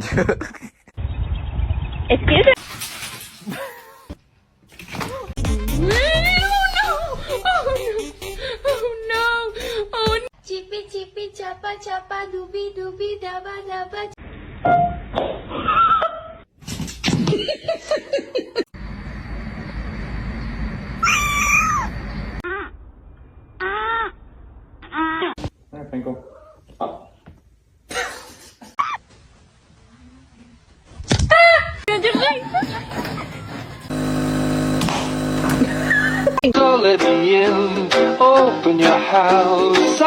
Excuse me? Chippy chippy chapa chapa dooby dooby daba daba. There, Pinkle. Let me in, open your house.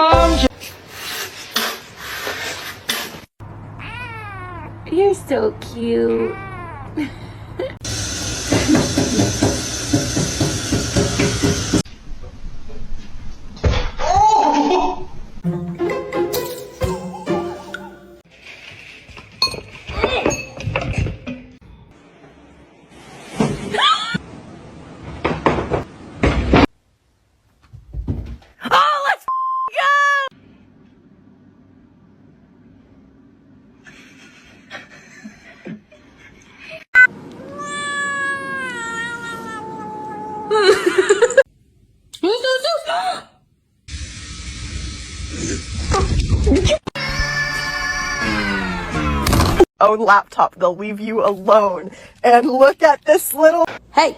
You're so cute. Own laptop, they'll leave you alone. And look at this little— Hey.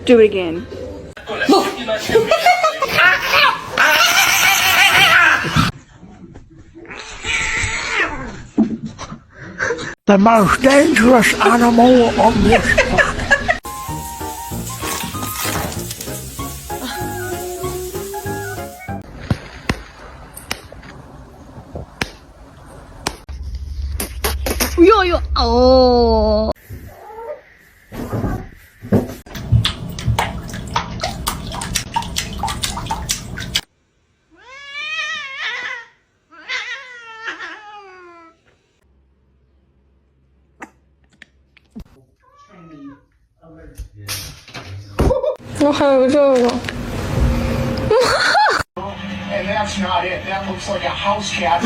Do it again. The most dangerous animal on this planet. Oh. And that's not it. That looks like a house cat.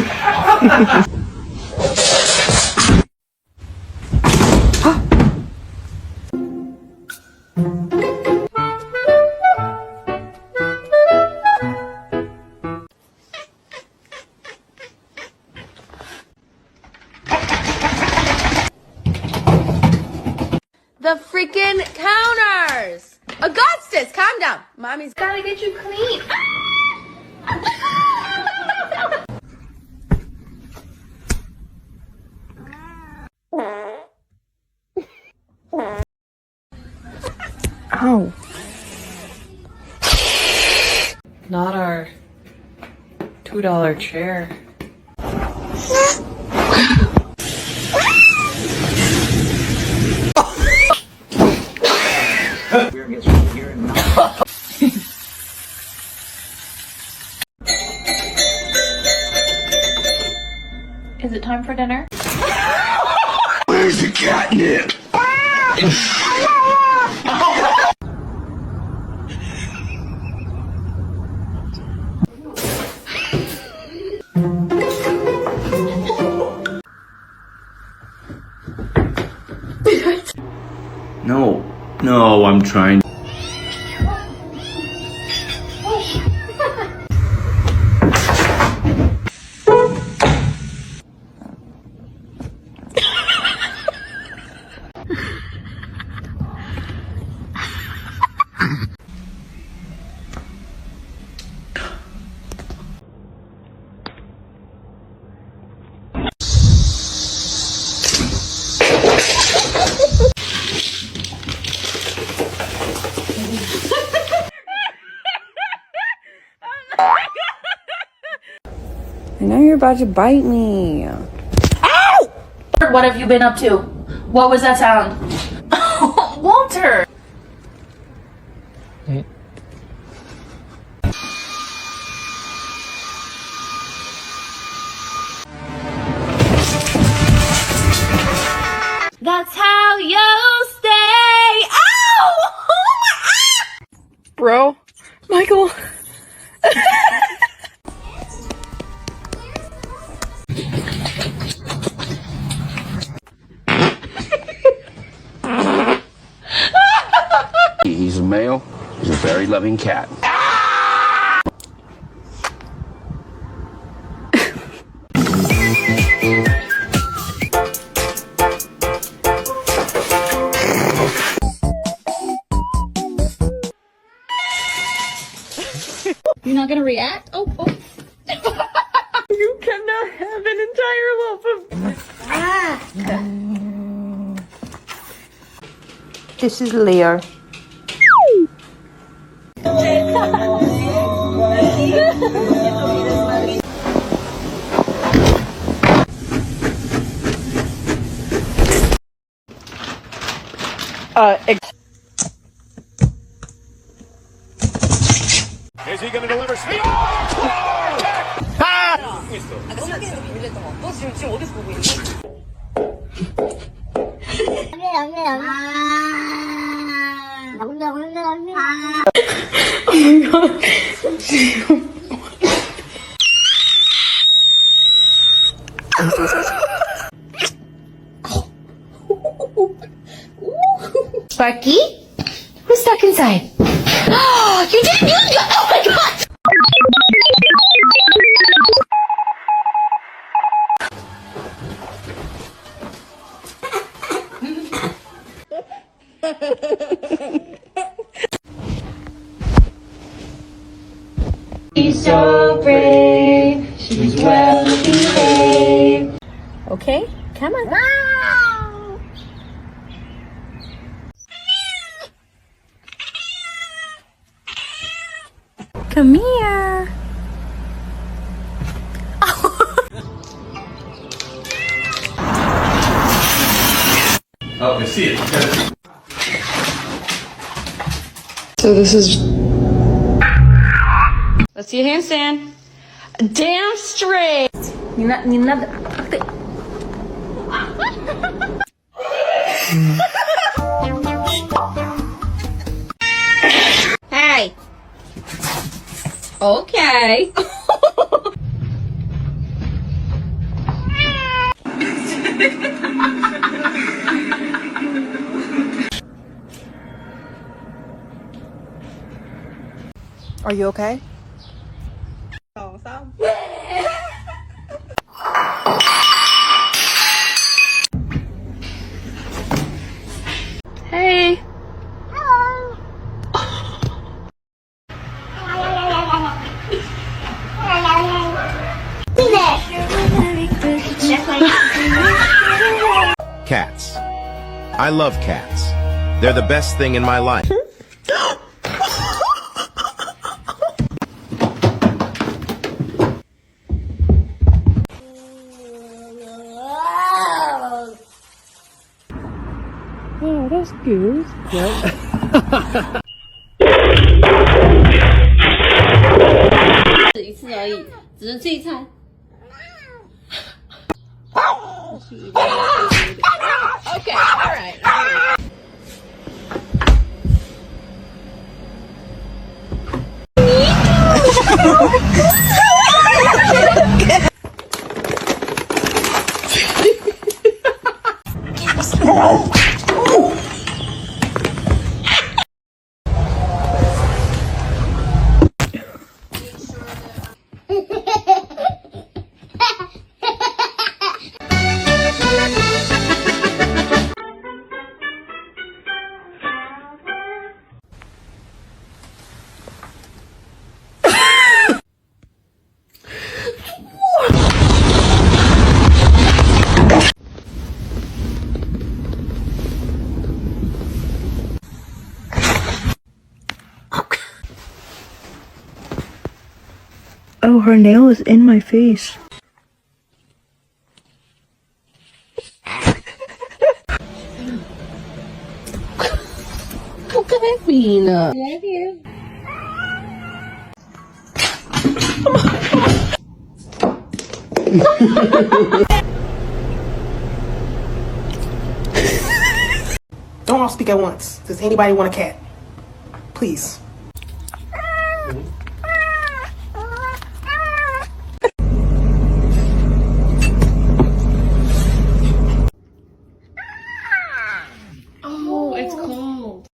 The freaking counters! Augustus, calm down. Mommy's gotta get you clean. Ow. Not our $2 chair. Is it time for dinner? Where's the catnip? No, I'm trying. I know you're about to bite me. Ow! What have you been up to? What was that sound? Walter! That's how you stay. Ow! Bro, Michael. He's a male. He's a very loving cat. You're not gonna react? Oh. You cannot have an entire loaf of. This is Leo. Is he going to deliver speed? Sparky? Who's stuck inside? Oh, you didn't use your. Oh my god! She's so brave. She's well behaved. Okay, come on. Come here. Oh, I see it. So this is. Let's see a handstand. Damn straight. Hey. Okay. Are you okay? Hey. Cats. I love cats. They're the best thing in my life. Oh, that's good. Yep. 一次而已，只能吃一餐。Okay, all right. Oh, her nail is in my face. Mina. Love you. don't all speak at once. Does anybody want a cat? Please. Oh, it's cold.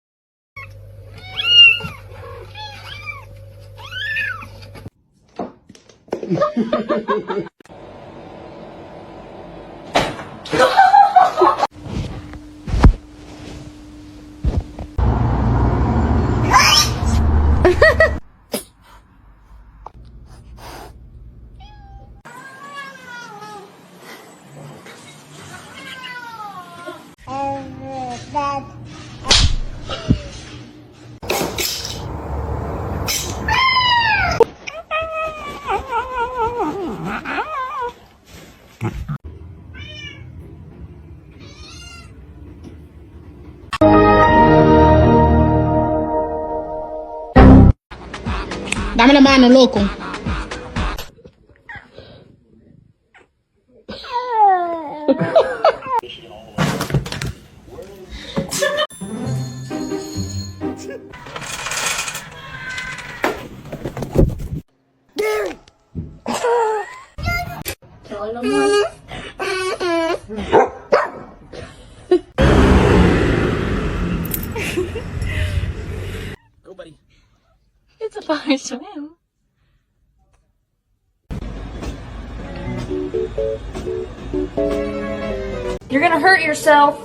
Dame la mano, loco. It's a fire swim. You're gonna hurt yourself.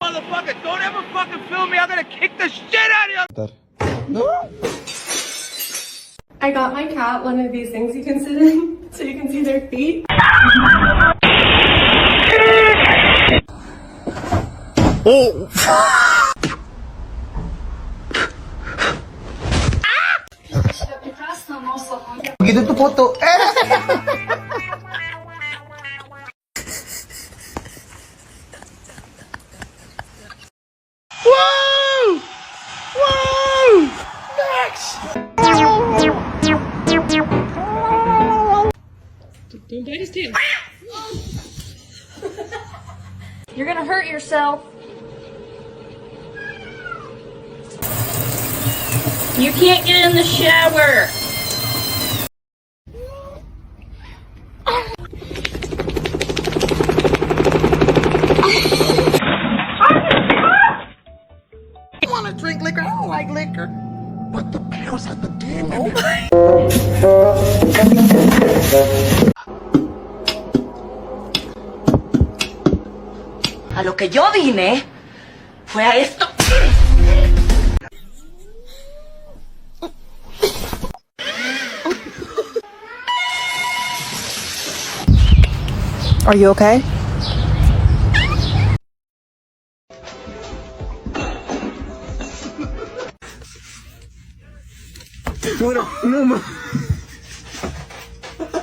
Motherfucker, don't ever fucking film me. I'm gonna kick the shit out of you. I got my cat one of these things you can sit in so you can see their feet. Oh! Gitu tuh foto. Woo! Woo! Next! Don't bite his tail. You're gonna hurt yourself. You can't get in the shower. I want to drink liquor. I don't like liquor. What the hell's at the demon? A lo que yo vine fue a esto. Are you okay? Momma.